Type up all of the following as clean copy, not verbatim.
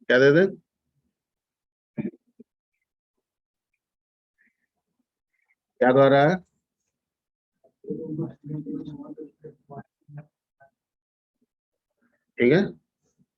क्या दे दें? क्या कह रहा है? ठीक है,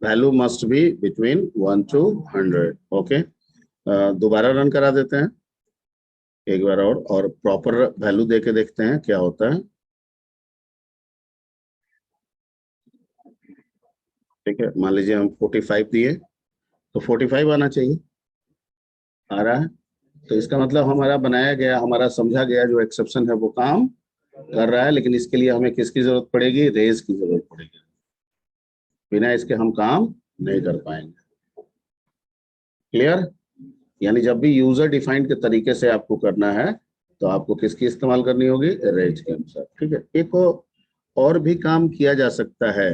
value must be between 1 to 100। Okay, दोबारा रन करा देते हैं एक बार और प्रॉपर वैल्यू देके देखते हैं क्या होता है। ठीक है, मान लीजिए हम 45 दिए तो 45 आना चाहिए, आ रहा है। तो इसका मतलब हमारा बनाया गया, हमारा समझा गया जो एक्सेप्शन है वो काम कर रहा है, लेकिन इसके लिए हमें किसकी जरूरत पड़ेगी? रेज की जरूरत पड़ेगी। बिना इसके हम काम नहीं कर पाएंगे। क्लियर? यानी जब भी यूजर डिफाइंड के तरीके से आपको करना है तो आपको किसकी इस्तेमाल करनी होगी? रेंज के अनुसार। ठीक है, एक और भी काम किया जा सकता है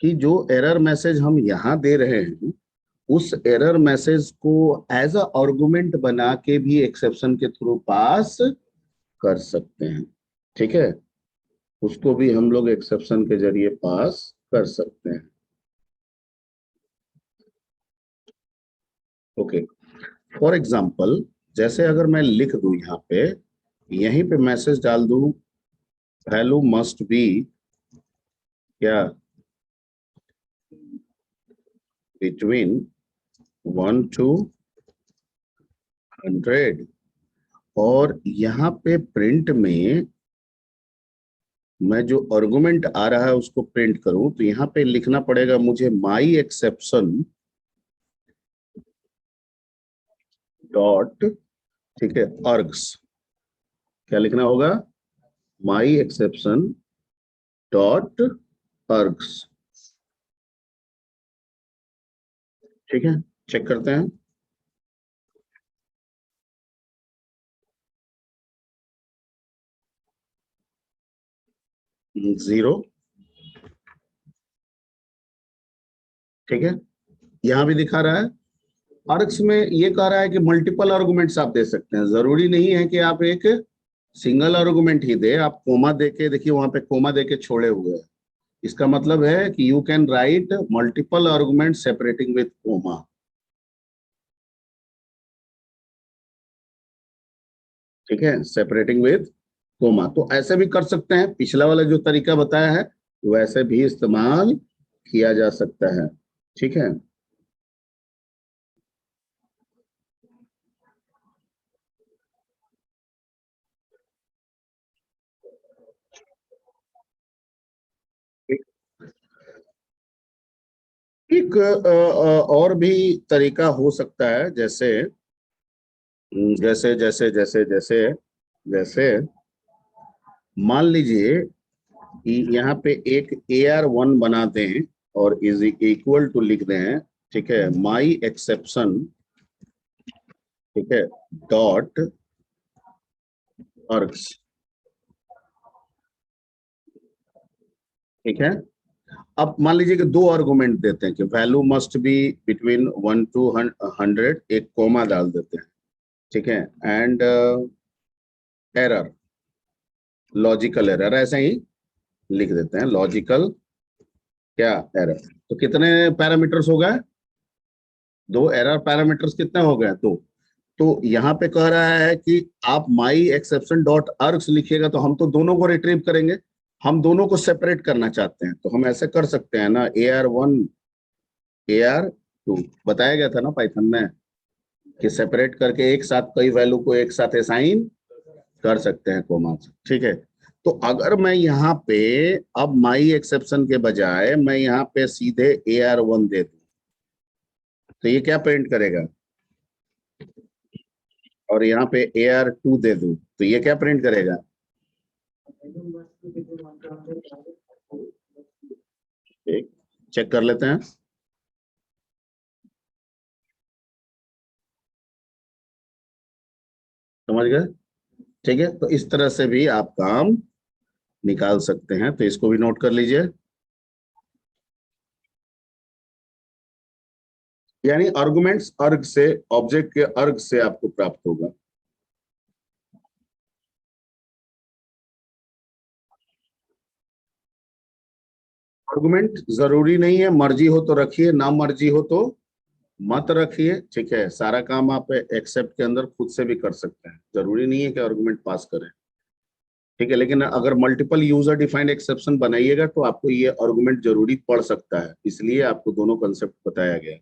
कि जो एरर मैसेज हम यहाँ दे रहे हैं उस एरर मैसेज को एज अ आर्गुमेंट बना के भी एक्सेप्शन के थ्रू पास कर सकते हैं। ठीक है, उसको भी हम लोग एक्सेप्शन के जरिए पास कर सकते हैं। ओके, फॉर एग्जाम्पल जैसे अगर मैं लिख दूं यहाँ पे, यहीं पे मैसेज डाल दूं वैल्यू मस्ट बी क्या बिटवीन 1 to 100, और यहाँ पे प्रिंट में मैं जो आर्गुमेंट आ रहा है उसको प्रिंट करूं तो यहाँ पे लिखना पड़ेगा मुझे माई एक्सेप्शन डॉट, ठीक है, अर्ग्स। क्या लिखना होगा? माई एक्सेप्शन डॉट अर्ग्स। ठीक है, चेक करते हैं। जीरो। ठीक है, यहां भी दिखा रहा है। अर्ग्स में ये कह रहा है कि मल्टीपल आर्गुमेंट्स आप दे सकते हैं, जरूरी नहीं है कि आप एक सिंगल आर्गुमेंट ही दे। आप कोमा देके देखिए, वहां पे कोमा देके छोड़े हुए हैं, इसका मतलब है कि you can write multiple argument separating with comma. ठीक है, सेपरेटिंग विथ कोमा, तो ऐसे भी कर सकते हैं। पिछला वाला जो तरीका बताया है वैसे भी इस्तेमाल किया जा सकता है। ठीक है, एक और भी तरीका हो सकता है, जैसे जैसे जैसे जैसे जैसे जैसे मान लीजिए कि यहाँ पे एक AR1 बना दें और इज इक्वल टू लिख दें, ठीक है, माई एक्सेप्शन, ठीक है, डॉट अर्ग्स। ठीक है, अब मान लीजिए कि दो आर्गुमेंट देते हैं कि value must be between 1 to 100, एक कोमा डाल देते हैं। ठीक है, एंड एरर, लॉजिकल एरर, ऐसे ही लिख देते हैं लॉजिकल क्या एरर। तो कितने पैरामीटर्स हो गए? दो एरर पैरामीटर्स कितने हो गए? दो। तो यहाँ पे कह रहा है कि आप माई एक्सेप्शन डॉट अर्ग्स लिखिएगा तो हम तो दोनों को रिट्रीव करेंगे, हम दोनों को सेपरेट करना चाहते हैं, तो हम ऐसे कर सकते हैं ना, AR1 AR2 बताया गया था ना पाइथन में कि सेपरेट करके एक साथ कई वैल्यू को एक साथ असाइन कर सकते हैं कोमा से। ठीक है, तो अगर मैं यहाँ पे अब माई एक्सेप्शन के बजाय मैं यहाँ पे सीधे AR1 दे दूं तो ये क्या प्रिंट करेगा? और यहाँ पे AR2 दे दूं तो ये क्या प्रिंट करेगा? एक चेक कर लेते हैं। समझ गए? ठीक है, तो इस तरह से भी आप काम निकाल सकते हैं, तो इसको भी नोट कर लीजिए। यानी आर्गुमेंट्स अर्ग से, ऑब्जेक्ट के अर्ग से आपको प्राप्त होगा। आर्गुमेंट जरूरी नहीं है, मर्जी हो तो रखिए, ना मर्जी हो तो मत रखिए, ठीक है। सारा काम आप एक्सेप्ट के अंदर खुद से भी कर सकते हैं, जरूरी नहीं है कि आर्गुमेंट पास करें, ठीक है। लेकिन अगर मल्टीपल यूजर डिफाइंड एक्सेप्शन बनाइएगा तो आपको ये आर्गुमेंट जरूरी पड़ सकता है, इसलिए आपको दोनों कंसेप्ट बताया गया।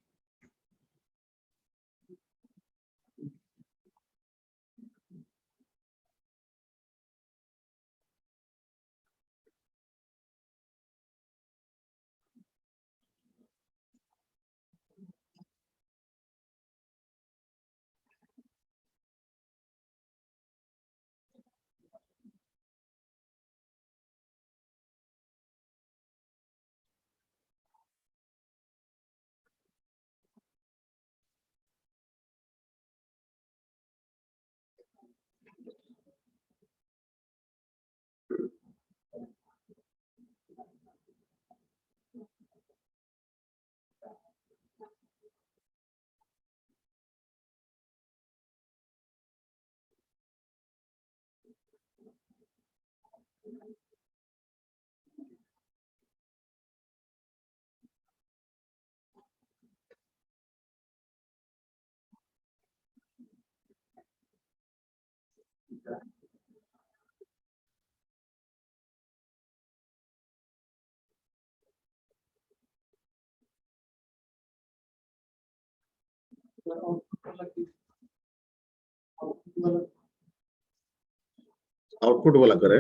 आउटपुट वाला करे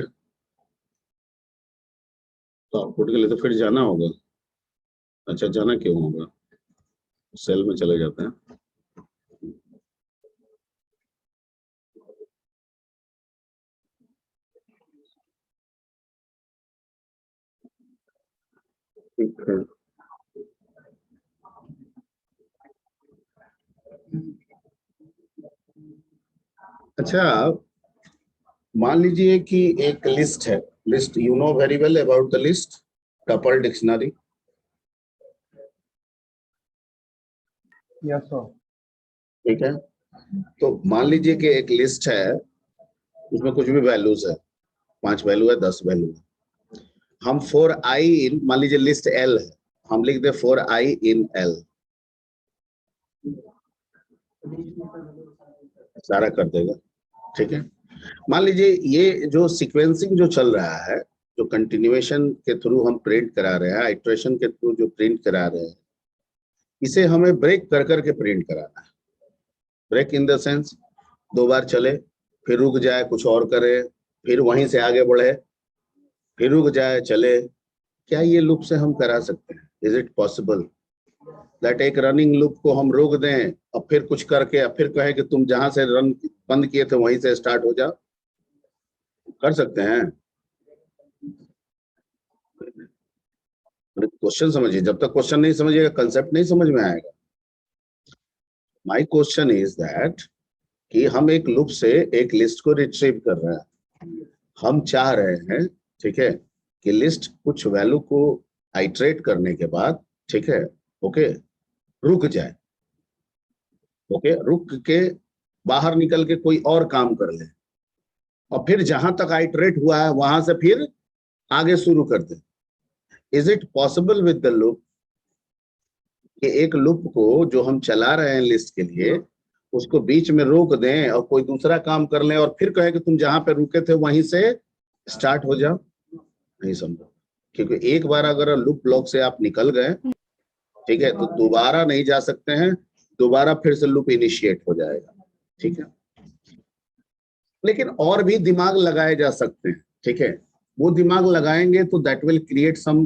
तो आउटपुट के लिए तो फिर जाना होगा। अच्छा, जाना क्यों होगा? सेल में चले जाते हैं। ठीक है। अच्छा, मान लीजिए कि एक लिस्ट है, list you know very well about the list, tuple dictionary. Yes sir. ठीक है, तो मान लीजिए कि एक लिस्ट है, उसमें कुछ भी वैल्यूज है, 5 वैल्यू है, 10 वैल्यू है। हम फॉर आई इन, मान लीजिए लिस्ट एल है, हम लिख दे फॉर आई इन एल, सारा कर देगा, ठीक है। मान लीजिए ये जो सीक्वेंसिंग जो चल रहा है, जो कंटिन्यूएशन के थ्रू हम प्रिंट करा रहे हैं, आइट्रेशन के थ्रू जो प्रिंट करा रहे हैं, इसे हमें ब्रेक कर करके प्रिंट कराना है। ब्रेक इन द सेंस 2 बार चले, फिर रुक जाए, कुछ और करे, फिर वहीं से आगे बढ़े, फिर रुक जाए, चले। क्या ये लूप से हम करा सकते हैं? इज इट पॉसिबल दैट एक रनिंग लूप को हम रोक दें और फिर कुछ करके और फिर कहे कि तुम जहां से रन बंद किए थे वहीं से स्टार्ट हो जाओ? कर सकते हैं? क्वेश्चन समझिए, जब तक क्वेश्चन नहीं समझिएगा कंसेप्ट नहीं समझ में आएगा। माय क्वेश्चन इज दैट कि हम एक लूप से एक लिस्ट को रिट्रीव कर रहे हैं, हम चाह रहे हैं, ठीक है, कि लिस्ट कुछ वैल्यू को आइट्रेट करने के बाद, ठीक है, ओके, रुक जाए, ओके, रुक के बाहर निकल के कोई और काम कर ले और फिर जहां तक आइट्रेट हुआ है वहां से फिर आगे शुरू कर दे। Is it possible with the loop कि एक लूप को जो हम चला रहे हैं लिस्ट के लिए, उसको बीच में रोक दें और कोई दूसरा काम कर लें और फिर कहे कि तुम जहां पे रुके थे वहीं से स्टार्ट हो जाओ? नहीं संभव, क्योंकि एक बार अगर लूप ब्लॉक से आप निकल गए, ठीक है, तो दोबारा नहीं जा सकते हैं, दोबारा फिर से लूप इनिशिएट हो जाएगा, ठीक है। लेकिन और भी दिमाग लगाए जा सकते हैं, ठीक है, वो दिमाग लगाएंगे तो that will create some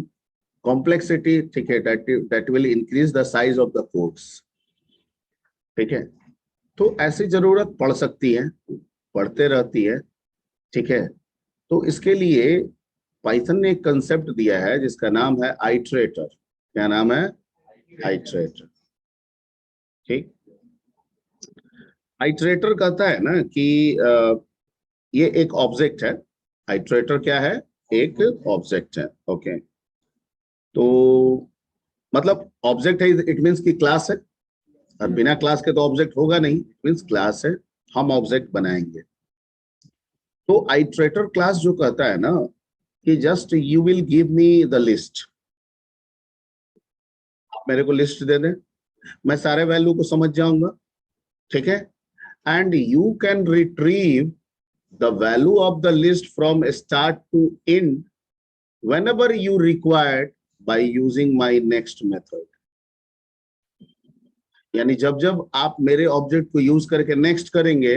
complexity, ठीक है, that will increase the size of the codes, ठीक है। तो ऐसी जरूरत पड़ सकती है, पड़ते रहती है, ठीक है। तो इसके लिए पाइथन ने एक कंसेप्ट दिया है जिसका नाम है आइट्रेटर। क्या नाम है? आइट्रेटर, ठीक। आइट्रेटर कहता है ना कि ये एक ऑब्जेक्ट है। आइट्रेटर क्या है? एक ऑब्जेक्ट है, ओके। तो मतलब ऑब्जेक्ट है, इट मींस की क्लास है, और बिना क्लास के तो ऑब्जेक्ट होगा नहीं, इट मींस क्लास है, हम ऑब्जेक्ट बनाएंगे। तो आइट्रेटर क्लास जो कहता है ना कि just you will give me the list, आप मेरे को लिस्ट दे दें, मैं सारे वैल्यू को समझ जाऊंगा, ठीक है। And you can retrieve the value of the list from start to end whenever you required by using my next method। यानी जब जब आप मेरे ऑब्जेक्ट को यूज करके नेक्स्ट करेंगे,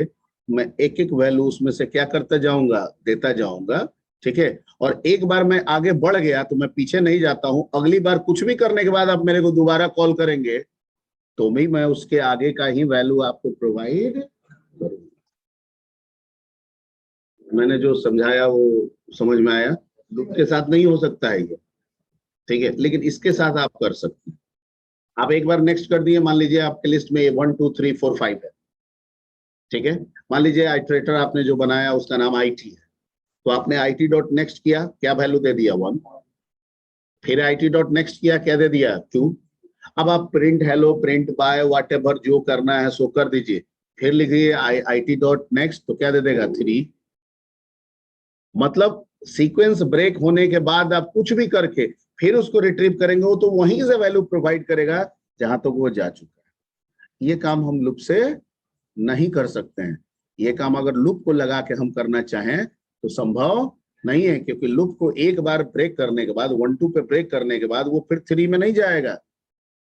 मैं एक एक वैल्यू उसमें से क्या करता जाऊंगा, देता जाऊंगा, ठीक है। और एक बार मैं आगे बढ़ गया तो मैं पीछे नहीं जाता हूं, अगली बार कुछ भी करने के बाद आप मेरे को दोबारा कॉल करेंगे तो भी मैं उसके आगे का ही वैल्यू आपको प्रोवाइड करूंगा। मैंने जो समझाया वो समझ में आया? लूप के साथ नहीं हो सकता है ये, ठीक है, लेकिन इसके साथ आप कर सकते हैं। आप एक बार नेक्स्ट कर दिए, मान लीजिए आपके लिस्ट में 1 2 3 4 5 है, ठीक है। मान लीजिए आइटरेटर आपने जो बनाया उसका नाम IT है, तो आपने IT डॉट नेक्स्ट किया, क्या वैल्यू दे दिया 1। फिर IT डॉट नेक्स्ट किया, क्या दे दिया 2। अब आप print hello, print bye, whatever जो करना है सो कर दीजिए। फिर लिखिए IT डॉट नेक्स्ट, तो क्या दे देगा 3। मतलब सीक्वेंस ब्रेक होने के बाद आप कुछ भी करके फिर उसको रिट्रीव करेंगे, वो तो वहीं से वैल्यू प्रोवाइड करेगा जहां तक वो जा चुका है। ये काम हम लूप से नहीं कर सकते हैं। ये काम अगर लूप को लगा के हम करना चाहें तो संभव नहीं है, क्योंकि लूप को एक बार ब्रेक करने के बाद 1 2 पे ब्रेक करने के बाद वो फिर 3 में नहीं जाएगा,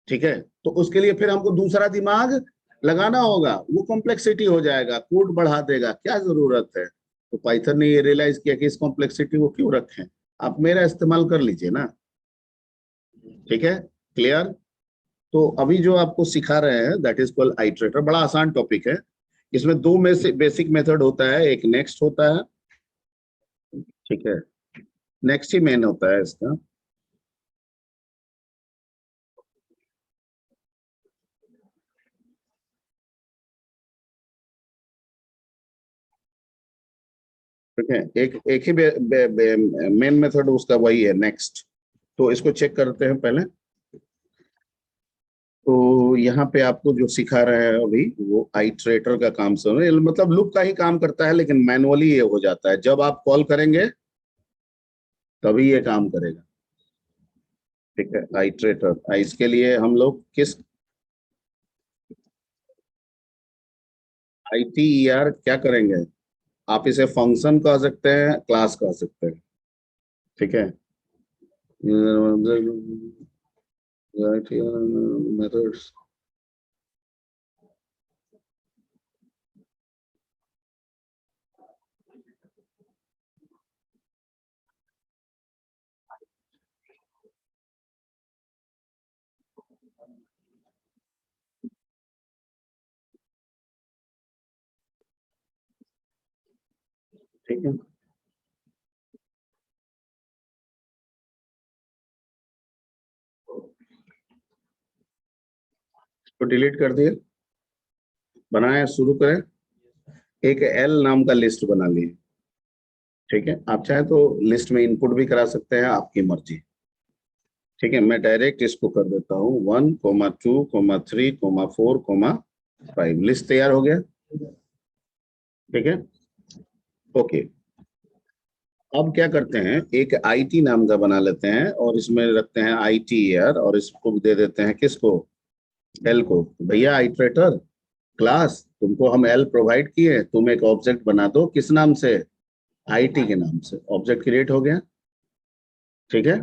ठीक है। तो उसके लिए फिर हमको दूसरा दिमाग लगाना होगा, वो कॉम्प्लेक्सिटी हो जाएगा, कोड बढ़ा देगा, क्या जरूरत है। तो पाइथन ने ये रियलाइज किया कि इस कॉम्प्लेक्सिटी को क्यों रखें, आप मेरा इस्तेमाल कर लीजिए ना, ठीक है। क्लियर? तो अभी जो आपको सिखा रहे हैं दैट इज कॉल्ड आइटरेटर। बड़ा आसान टॉपिक है। इसमें दो में से बेसिक मेथड होता है, एक नेक्स्ट होता है, ठीक है, नेक्स्ट ही मेन होता है इसका। ठीक है, एक एक ही मेन मेथड उसका वही है, नेक्स्ट। तो इसको चेक करते हैं पहले। तो यहाँ पे आपको जो सिखा रहे हैं अभी वो आइटरेटर का काम सुनो, मतलब लूप का ही काम करता है, लेकिन मैनुअली ये हो जाता है। जब आप कॉल करेंगे तभी ये काम करेगा, ठीक है। आइटरेटर, इसके लिए हम लोग किस ITER क्या करेंगे, आप इसे फंक्शन कह सकते हैं, क्लास कह सकते हैं, ठीक है। मेथड्स, ठीक है। तो डिलीट कर दिए, बनाए, शुरू करें। एक L नाम का लिस्ट बना लिए, ठीक है। आप चाहे तो लिस्ट में इनपुट भी करा सकते हैं, आपकी मर्जी, ठीक है। मैं डायरेक्ट इसको कर देता हूँ 1 2 3 4 5, लिस्ट तैयार हो गया, ठीक है। ओके, अब क्या करते हैं, एक IT नाम का बना लेते हैं और इसमें रखते हैं ITER, और इसको दे देते हैं किसको, L को। भैया आइटरेटर क्लास, तुमको हम L प्रोवाइड किए, तुम एक ऑब्जेक्ट बना दो, किस नाम से, IT के नाम से। ऑब्जेक्ट क्रिएट हो गया, ठीक है।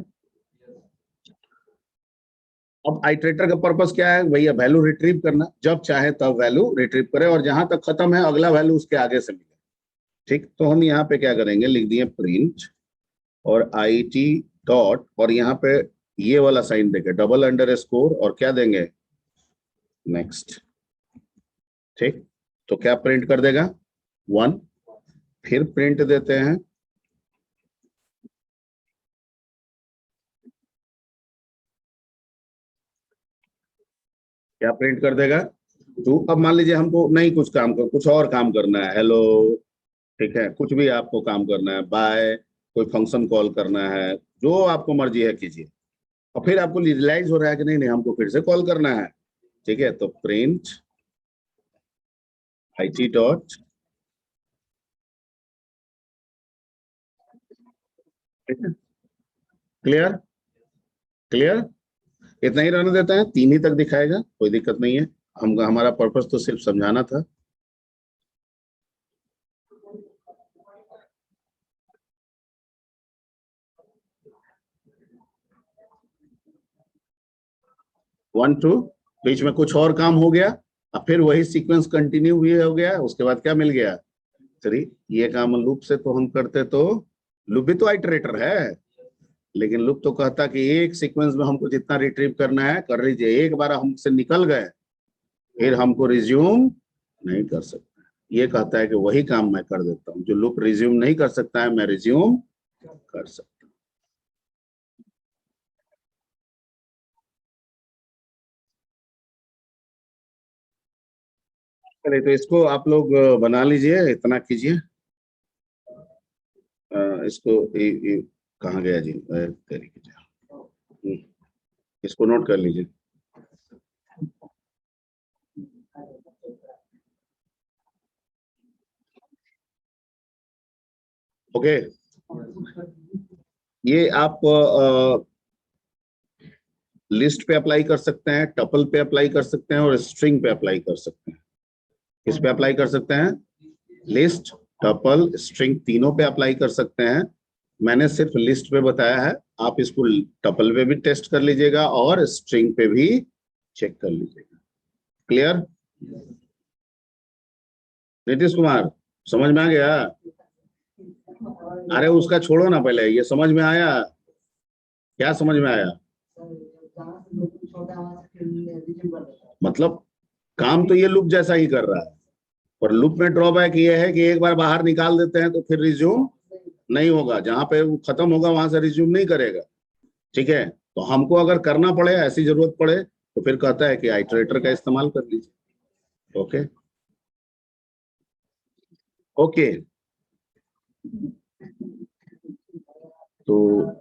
अब आइटरेटर का पर्पस क्या है भैया, वैल्यू रिट्रीव करना, जब चाहे तब वैल्यू रिट्रीव करे, और जहां तक खत्म है अगला वैल्यू उसके आगे से मिले, ठीक। तो हम यहाँ पे क्या करेंगे, लिख दिए प्रिंट और IT डॉट, और यहाँ पे ये वाला साइन देंगे, डबल अंडर स्कोर, और क्या देंगे, नेक्स्ट, ठीक। तो क्या प्रिंट कर देगा 1। फिर प्रिंट देते हैं, क्या प्रिंट कर देगा 2। अब मान लीजिए हमको नहीं कुछ काम कर, कुछ और काम करना है, हेलो, ठीक है, कुछ भी आपको काम करना है, बाय, कोई फंक्शन कॉल करना है, जो आपको मर्जी है कीजिए। और फिर आपको रियलाइज हो रहा है कि नहीं नहीं हमको फिर से कॉल करना है, ठीक है, तो प्रिंट IT डॉट, ठीक है। क्लियर? क्लियर? इतना ही रहने देते हैं, 3 ही तक दिखाएगा, कोई दिक्कत नहीं है। हमारा पर्पस तो सिर्फ समझाना था। वन टू, बीच में कुछ और काम हो गया, अब फिर वही सीक्वेंस कंटिन्यू हुई हो गया, उसके बाद क्या मिल गया 3। ये काम लूप से तो हम करते तो, लूप भी तो आइटरेटर है, लेकिन लूप तो कहता कि एक सीक्वेंस में हमको जितना रिट्रीव करना है कर लीजिए, एक बार हमसे निकल गए फिर हमको रिज्यूम नहीं कर सकता। ये कहता है कि वही काम मैं कर देता हूँ, जो लूप रिज्यूम नहीं कर सकता है मैं रिज्यूम कर सकता हूँ। चलिए, तो इसको आप लोग बना लीजिए, इतना कीजिए। इसको कहाँ गया जी, तरीके से इसको नोट कर लीजिए। ओके, ये आप लिस्ट पे अप्लाई कर सकते हैं, टपल पे अप्लाई कर सकते हैं और स्ट्रिंग पे अप्लाई कर सकते हैं। किस पे अप्लाई कर सकते हैं? लिस्ट, टपल, स्ट्रिंग तीनों पे अप्लाई कर सकते हैं। मैंने सिर्फ लिस्ट पे बताया है, आप इसको टपल पे भी टेस्ट कर लीजिएगा और स्ट्रिंग पे भी चेक कर लीजिएगा। क्लियर? नीतीश कुमार, समझ में आ गया? अरे उसका छोड़ो ना, पहले ये समझ में आया? क्या समझ में आया? मतलब काम तो ये लूप जैसा ही कर रहा है, पर लूप में ड्रॉबैक ये है कि एक बार बाहर निकाल देते हैं तो फिर रिज्यूम नहीं होगा, जहां पे वो खत्म होगा वहां से रिज्यूम नहीं करेगा। ठीक है, तो हमको अगर करना पड़े, ऐसी जरूरत पड़े, तो फिर कहता है कि आइटरेटर का इस्तेमाल कर लीजिए। ओके ओके, तो